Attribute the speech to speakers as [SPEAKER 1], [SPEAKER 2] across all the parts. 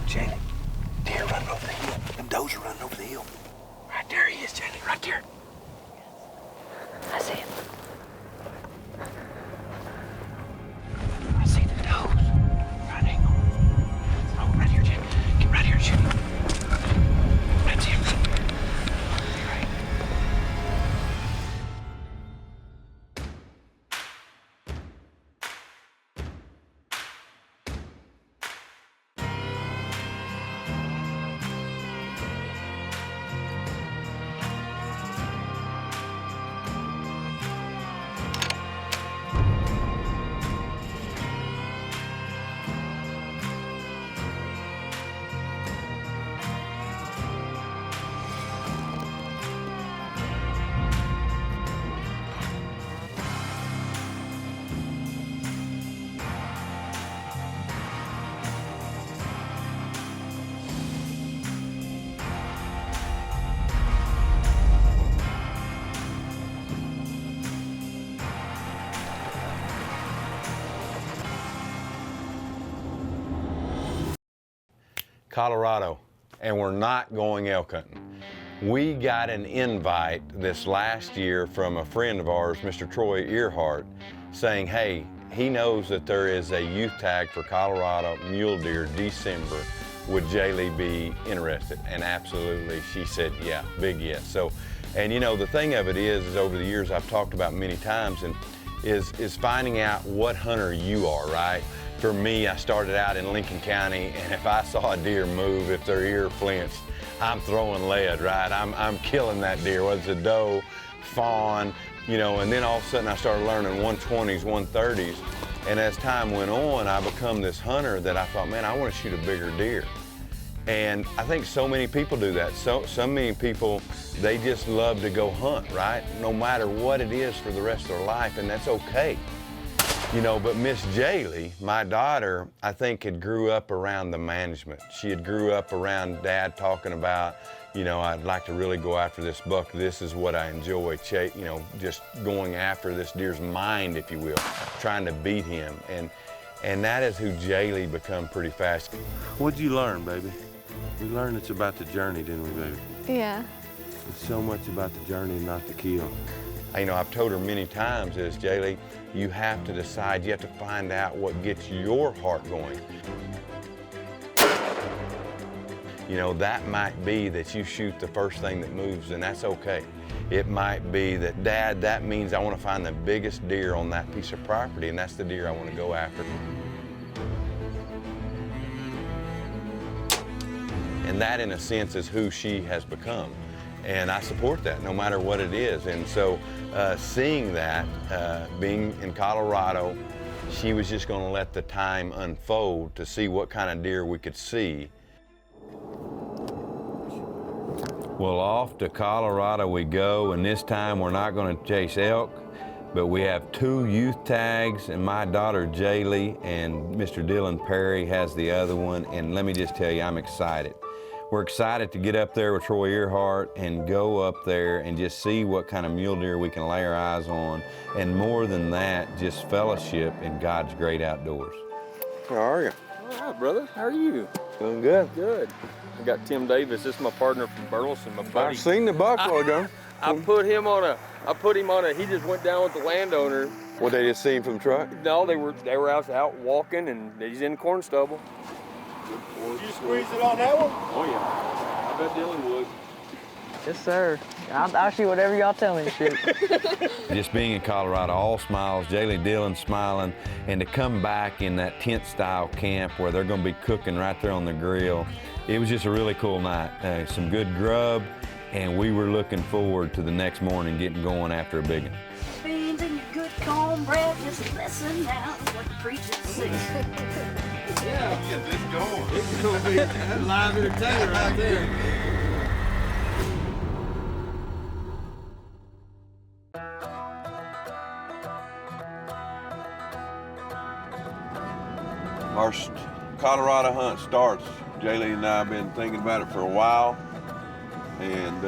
[SPEAKER 1] Jaylee. Deer running over the hill. Them does are running over the hill. Right there he is, Jaylee, right there.
[SPEAKER 2] I see him.
[SPEAKER 1] I see the does. Right, hang on. Oh, right here, Jaylee. Get right here and shoot him. That's him. Right.
[SPEAKER 3] Colorado, and we're not going elk hunting. We got an invite this last year from a friend of ours, Mr. Troy Earhart, saying, hey, he knows that there is a youth tag for Colorado mule deer December. Would Jaylee be interested? And absolutely, she said, yeah, big yes. So, and you know, the thing of it is over the years I've talked about many times, and is finding out what hunter you are, right? For me, I started out in Lincoln County, and if I saw a deer move, if their ear flinched, I'm throwing lead, right? I'm killing that deer, whether it's a doe, fawn, you know, and then all of a sudden I started learning 120s, 130s, and as time went on, I become this hunter that I thought, man, I want to shoot a bigger deer. And I think so many people do that. So many people, they just love to go hunt, right? No matter what it is for the rest of their life, and that's okay. You know, but Miss Jaylee, my daughter, I think had grew up around the management. She had grew up around Dad talking about, you know, I'd like to really go after this buck. This is what I enjoy, you know, just going after this deer's mind, if you will, trying to beat him. And that is who Jaylee become pretty fast.
[SPEAKER 4] What'd you learn, baby? We learned it's about the journey, didn't we, baby?
[SPEAKER 2] Yeah.
[SPEAKER 4] It's so much about the journey, not the kill.
[SPEAKER 3] You know, I've told her many times is, Jaylee, you have to decide, you have to find out what gets your heart going. You know, that might be that you shoot the first thing that moves, and that's okay. It might be that, Dad, that means I want to find the biggest deer on that piece of property, and that's the deer I want to go after. And that, in a sense, is who she has become. And I support that, no matter what it is. And so seeing that, being in Colorado, she was just going to let the time unfold to see what kind of deer we could see. Well, off to Colorado we go, and this time we're not going to chase elk, but we have 2 youth tags, and my daughter Jaylee and Mr. Dylan Perry has the other one, and let me just tell you, I'm excited. We're excited to get up there with Troy Earhart and go up there and just see what kind of mule deer we can lay our eyes on. And more than that, just fellowship in God's great outdoors.
[SPEAKER 4] How are you?
[SPEAKER 5] All right, brother. How are you?
[SPEAKER 4] Doing good.
[SPEAKER 5] Good. I got Tim Davis. This is my partner from Burleson, my buddy.
[SPEAKER 4] I've seen the buck while ago.
[SPEAKER 5] I put him on a, he just went down with the landowner.
[SPEAKER 4] Well, they just seen from the truck?
[SPEAKER 5] No, they were out walking, and he's in corn stubble.
[SPEAKER 6] Did you squeeze it on that one?
[SPEAKER 5] Oh, yeah. I bet Dylan would.
[SPEAKER 7] Yes, sir. I'll shoot whatever y'all tell me to shoot.
[SPEAKER 3] Just being in Colorado, all smiles, Jaylee Dillon smiling, and to come back in that tent-style camp where they're going to be cooking right there on the grill, it was just a really cool night. Some good grub, and we were looking forward to the next morning getting going after a big one.
[SPEAKER 8] Beans and your good cornbread, just listen now to what the preacher says.
[SPEAKER 6] Yeah, get this going. This is going to be a live entertainer right there.
[SPEAKER 4] Our Colorado hunt starts. Jaylee and I have been thinking about it for a while, and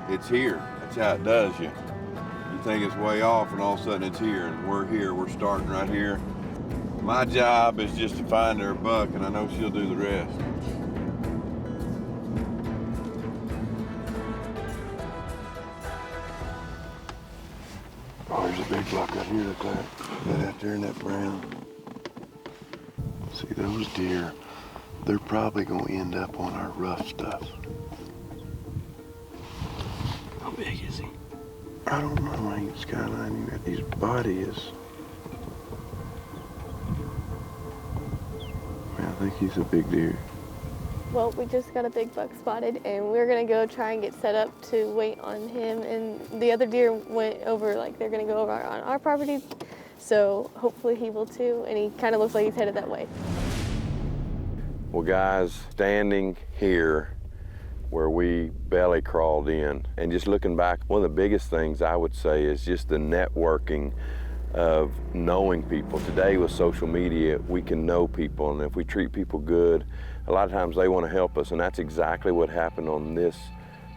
[SPEAKER 4] it's here. That's how it does you. You think it's way off, and all of a sudden it's here, and we're here. We're starting right here. My job is just to find her a buck, and I know she'll do the rest.
[SPEAKER 6] Oh, there's a big buck out here. That out there in that brown. See, those deer, they're probably going to end up on our rough stuff.
[SPEAKER 1] How big is he?
[SPEAKER 6] I don't know, I ain't Skyline. His body is... I think he's a big deer.
[SPEAKER 9] Well, we just got a big buck spotted, and we're gonna go try and get set up to wait on him. And the other deer went over, like they're gonna go over on our property, so hopefully he will too. And he kind of looks like he's headed that way.
[SPEAKER 3] Well, guys, standing here where we belly crawled in, and just looking back, one of the biggest things I would say is just the networking of knowing people. Today with social media, we can know people, and if we treat people good, a lot of times they want to help us, and that's exactly what happened on this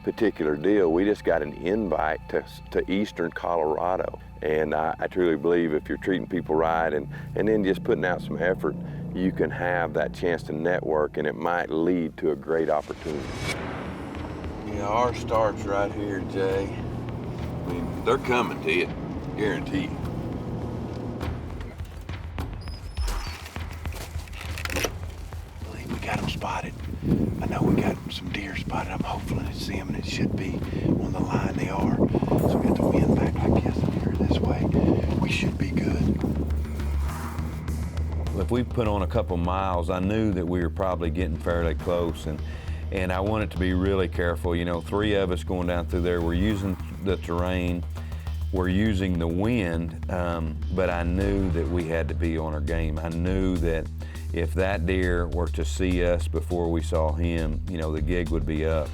[SPEAKER 3] particular deal. We just got an invite to eastern Colorado, and I truly believe if you're treating people right and then just putting out some effort, you can have that chance to network, and it might lead to a great opportunity.
[SPEAKER 4] Yeah, ours starts right here, Jay. I mean, they're coming to you, guarantee you.
[SPEAKER 1] We got them spotted. I know we got some deer spotted. I'm hopeful to see them, and it should be on the line. They are. So we got the wind back like this and here this way. We should be good.
[SPEAKER 3] If we put on a couple miles, I knew that we were probably getting fairly close, and I wanted to be really careful. You know, 3 of us going down through there, we're using the terrain, we're using the wind, but I knew that we had to be on our game. I knew that if that deer were to see us before we saw him, you know, the gig would be up.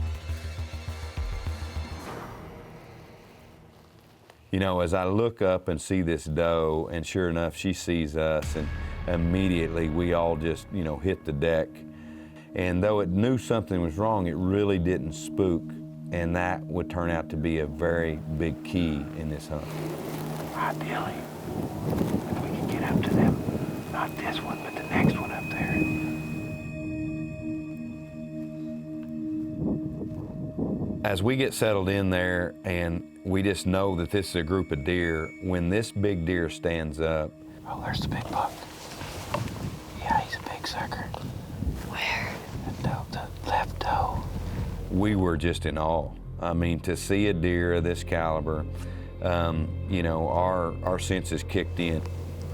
[SPEAKER 3] You know, as I look up and see this doe, and sure enough, she sees us, and immediately we all just, you know, hit the deck. And though it knew something was wrong, it really didn't spook, and that would turn out to be a very big key in this hunt.
[SPEAKER 1] Ideally, if we can get up to them, not this one, but the next one up there.
[SPEAKER 3] As we get settled in there and we just know that this is a group of deer, when this big deer stands up.
[SPEAKER 1] Oh, there's the big buck. Yeah, he's a big sucker.
[SPEAKER 2] Where?
[SPEAKER 1] The left toe.
[SPEAKER 3] We were just in awe. I mean, to see a deer of this caliber, you know, our senses kicked in.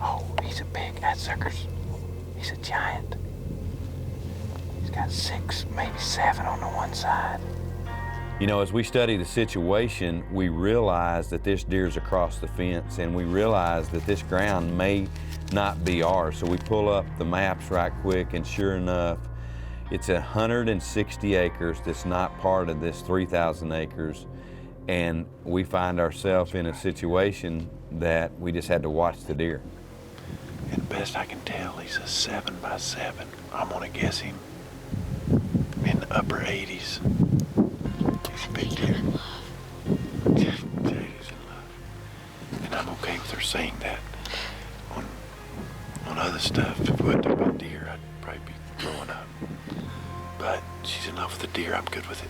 [SPEAKER 1] Oh, he's a big, that sucker's, he's a giant. He's got 6, maybe 7 on the one side.
[SPEAKER 3] You know, as we study the situation, we realize that this deer's across the fence, and we realize that this ground may not be ours. So we pull up the maps right quick, and sure enough, it's 160 acres that's not part of this 3,000 acres. And we find ourselves in a situation that we just had to watch the deer.
[SPEAKER 1] And best I can tell, he's a 7x7. I'm gonna guess him in the upper 80s. He's a big deer. Jay's in love. And I'm okay with her saying that. On other stuff, if we talk about deer, I'd probably be throwing up. But she's in love with the deer, I'm good with it.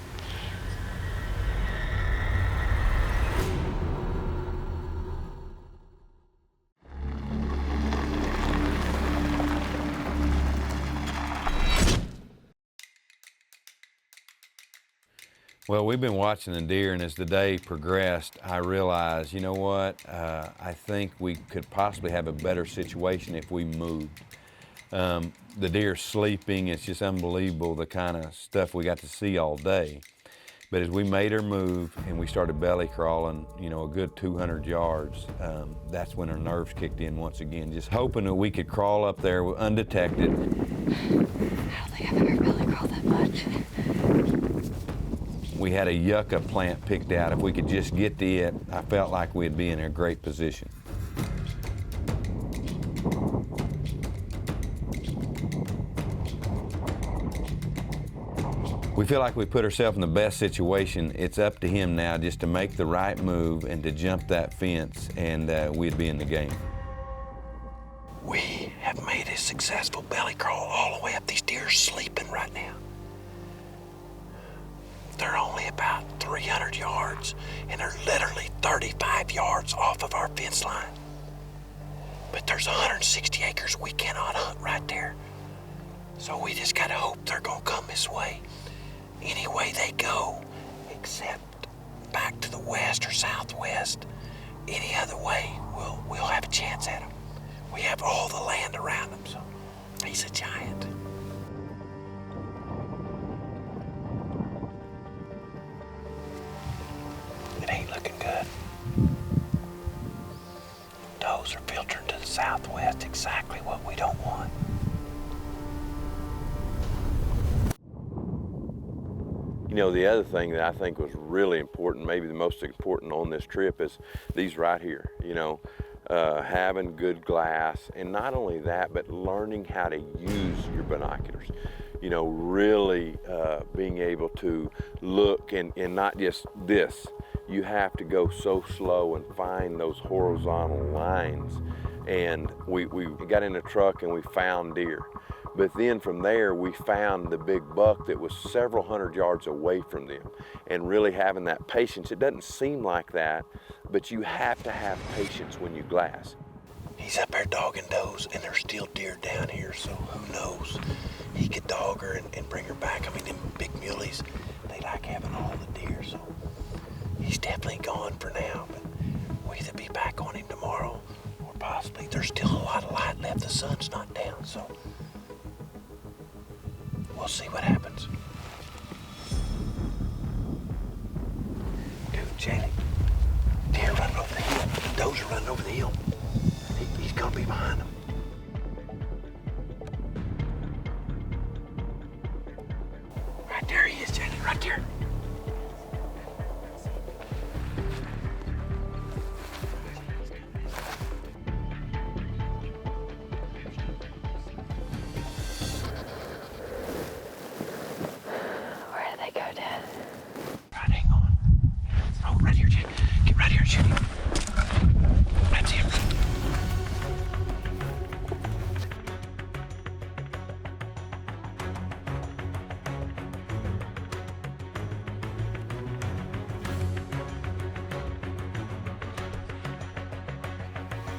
[SPEAKER 3] Well, we've been watching the deer, and as the day progressed, I realized, you know what, I think we could possibly have a better situation if we moved. The deer's sleeping. It's just unbelievable the kind of stuff we got to see all day. But as we made her move and we started belly crawling, you know, a good 200 yards, that's when our nerves kicked in once again, just hoping that we could crawl up there undetected.
[SPEAKER 2] I don't think I've ever belly crawled that much.
[SPEAKER 3] We had a yucca plant picked out. If we could just get to it, I felt like we'd be in a great position. We feel like we put ourselves in the best situation. It's up to him now just to make the right move and to jump that fence, and we'd be in the game.
[SPEAKER 1] We
[SPEAKER 10] have made a successful belly crawl all the way up. These deer are sleeping right now. They're only about 300 yards, and they're literally 35 yards off of our fence line. But there's 160 acres we cannot hunt right there. So we just gotta hope they're gonna come this way. Any way they go, except back to the west or southwest, any other way, we'll have a chance at them. We have all the land around him, so he's a giant. It ain't looking good. Those are filtering to the southwest, exactly what we don't want.
[SPEAKER 3] You know, the other thing that I think was really important, maybe the most important on this trip, is these right here, you know, having good glass, and not only that, but learning how to use your binoculars. You know, really being able to look and not just this. You have to go so slow and find those horizontal lines. And we got in the truck and we found deer. But then from there, we found the big buck that was several hundred yards away from them. And really having that patience, it doesn't seem like that, but you have to have patience when you glass.
[SPEAKER 10] He's up there dogging does, and there's still deer down here, so who knows? He could dog her and bring her back. I mean, them big muleys, they like having all the deer, so he's definitely gone for now, but we'll either be back on him tomorrow, or possibly there's still a lot of light left. The sun's not down, so we'll see what happens. Dude, Jaylee, deer running over the hill. Does are running over the hill. He's gonna be behind them. Right there he is, Jaylee, right there.
[SPEAKER 2] Where did they go, Dad?
[SPEAKER 10] Right, hang on. Oh, right here, Jake. Get right here and shoot him. That's him.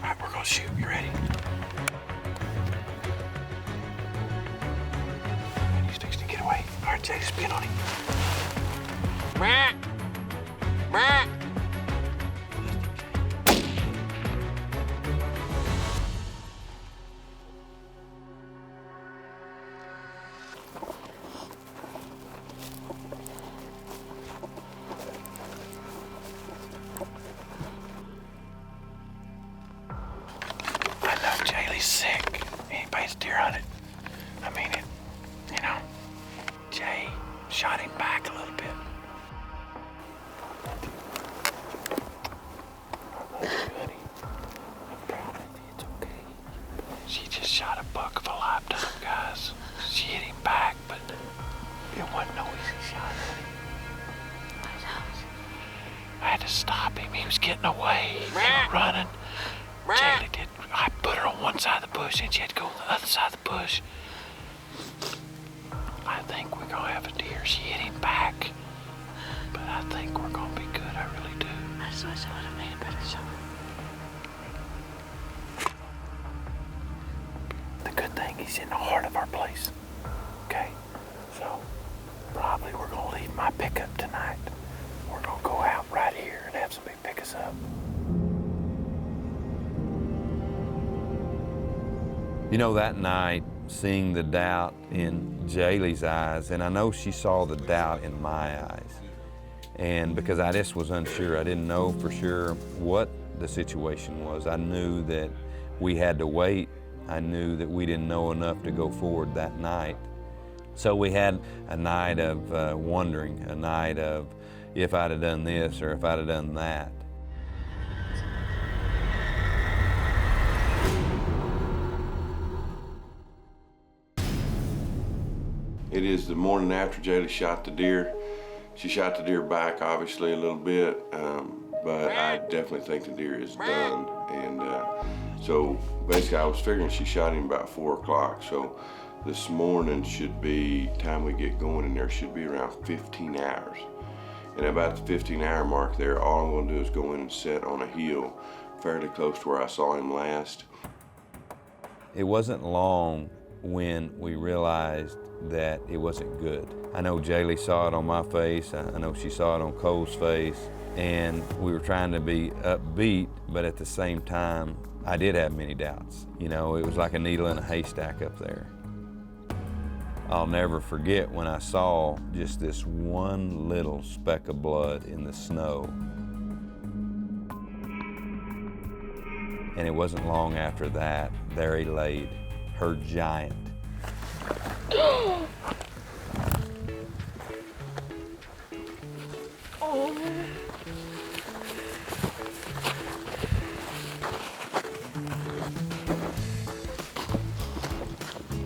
[SPEAKER 10] All right, we're gonna shoot. You ready? And he's fixing to get away. All right, Jake, spin on him. I know Jaylee's sick. Anybody's deer hunted. I mean it. You know, Jay shot him back a little bit. Goody. I'm proud of you. It's okay. She just shot a buck of a lifetime, guys. She hit him back, but it wasn't no easy shot. I had to stop him. He was getting away. He was running. Jaylee did. I put her on one side of the bush and she had to go on the other side of the bush. I think we're gonna have a deer. She hit him back. But I think we're gonna be good. I really do.
[SPEAKER 2] I just wish I would have made a better shot.
[SPEAKER 10] The good thing, he's in the heart of our place. Okay? So, probably we're gonna leave my pickup tonight. We're gonna go out right here and have somebody pick us up.
[SPEAKER 3] You know, that night, seeing the doubt in Jaylee's eyes, and I know she saw the doubt in my eyes. And because I just was unsure, I didn't know for sure what the situation was. I knew that we had to wait. I knew that we didn't know enough to go forward that night. So we had a night of wondering, a night of if I'd have done this or if I'd have done that.
[SPEAKER 4] It is the morning after Jaylee shot the deer. She shot the deer back, obviously, a little bit, but I definitely think the deer is done. And
[SPEAKER 6] So basically I was figuring she shot him about 4 o'clock. So this morning should be, time we get going in there, should be around 15 hours. And about the 15-hour mark there, all I'm gonna do is go in and sit on a hill fairly close to where I saw him last.
[SPEAKER 3] It wasn't long when we realized that it wasn't good. I know Jaylee saw it on my face, I know she saw it on Cole's face, and we were trying to be upbeat, but at the same time, I did have many doubts. You know, it was like a needle in a haystack up there. I'll never forget when I saw just this one little speck of blood in the snow. And it wasn't long after that, there he laid, her giant.
[SPEAKER 9] Oh.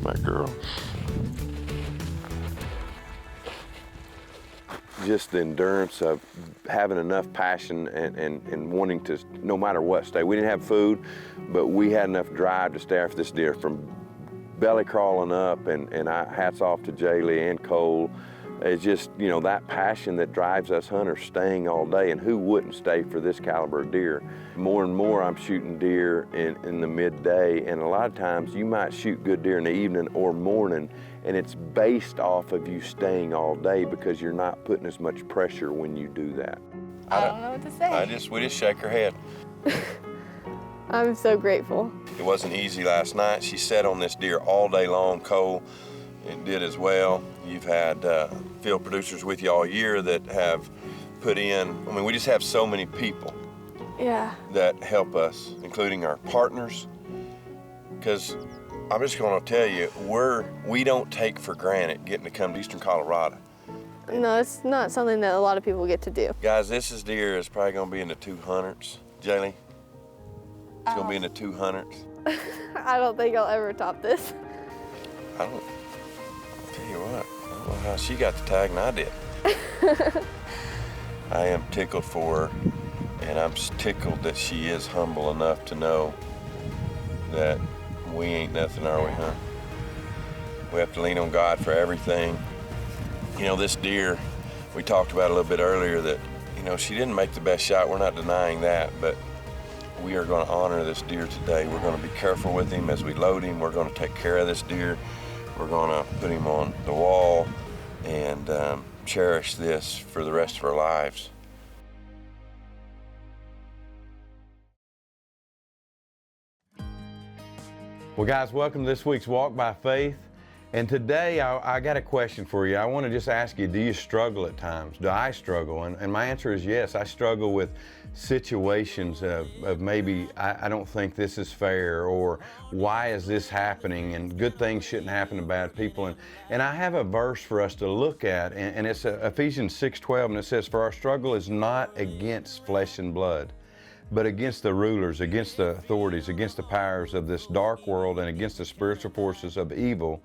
[SPEAKER 6] My girl. Just the endurance of having enough passion and wanting to, no matter what, stay. We didn't have food, but we had enough drive to stay after this deer, from belly crawling up, and hats off to Jaylee and Cole. It's just, you know, that passion that drives us hunters staying all day, and who wouldn't stay for this caliber of deer? More and more I'm shooting deer in the midday, and a lot of times you might shoot good deer in the evening or morning, and it's based off of you staying all day because you're not putting as much pressure when you do that.
[SPEAKER 9] I don't know what to say.
[SPEAKER 3] We just shake her head.
[SPEAKER 9] I'm so grateful.
[SPEAKER 3] It wasn't easy last night. She sat on this deer all day long. Cole, it did as well. You've had field producers with you all year that have put in, I mean, we just have so many people that help us, including our partners, because I'm just going to tell you, we don't take for granted getting to come to Eastern Colorado.
[SPEAKER 9] No, it's not something that a lot of people get to do.
[SPEAKER 3] Guys, this deer is probably going to be in the 200s. Jaylee, it's going to be in the 200s.
[SPEAKER 9] I don't think I'll ever top this.
[SPEAKER 3] I'll tell you what, I don't know how she got the tag and I did. I am tickled for her, and I'm tickled that she is humble enough to know that we ain't nothing, are we, huh? We have to lean on God for everything. You know, this deer, we talked about a little bit earlier that, you know, she didn't make the best shot. We're not denying that, but we are going to honor this deer today. We're going to be careful with him as we load him. We're going to take care of this deer. We're going to put him on the wall and cherish this for the rest of our lives. Well, guys, welcome to this week's Walk by Faith. And today, I got a question for you. I want to just ask you, do you struggle at times? Do I struggle? And my answer is yes. I struggle with situations of maybe, I don't think this is fair, or why is this happening? And good things shouldn't happen to bad people. And I have a verse for us to look at, and it's Ephesians 6:12, and it says, "For our struggle is not against flesh and blood, but against the rulers, against the authorities, against the powers of this dark world, and against the spiritual forces of evil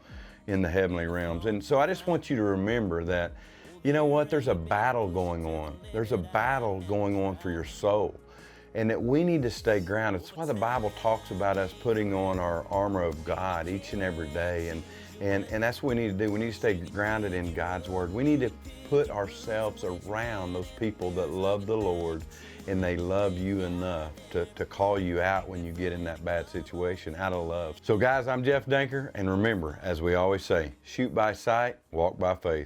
[SPEAKER 3] in the heavenly realms." And so I just want you to remember that, you know what, there's a battle going on. There's a battle going on for your soul, and that we need to stay grounded. That's why the Bible talks about us putting on our armor of God each and every day, and that's what we need to do. We need to stay grounded in God's Word. We need to put ourselves around those people that love the Lord, and they love you enough to call you out when you get in that bad situation out of love. So guys, I'm Jeff Danker, and remember, as we always say, shoot by sight, walk by faith.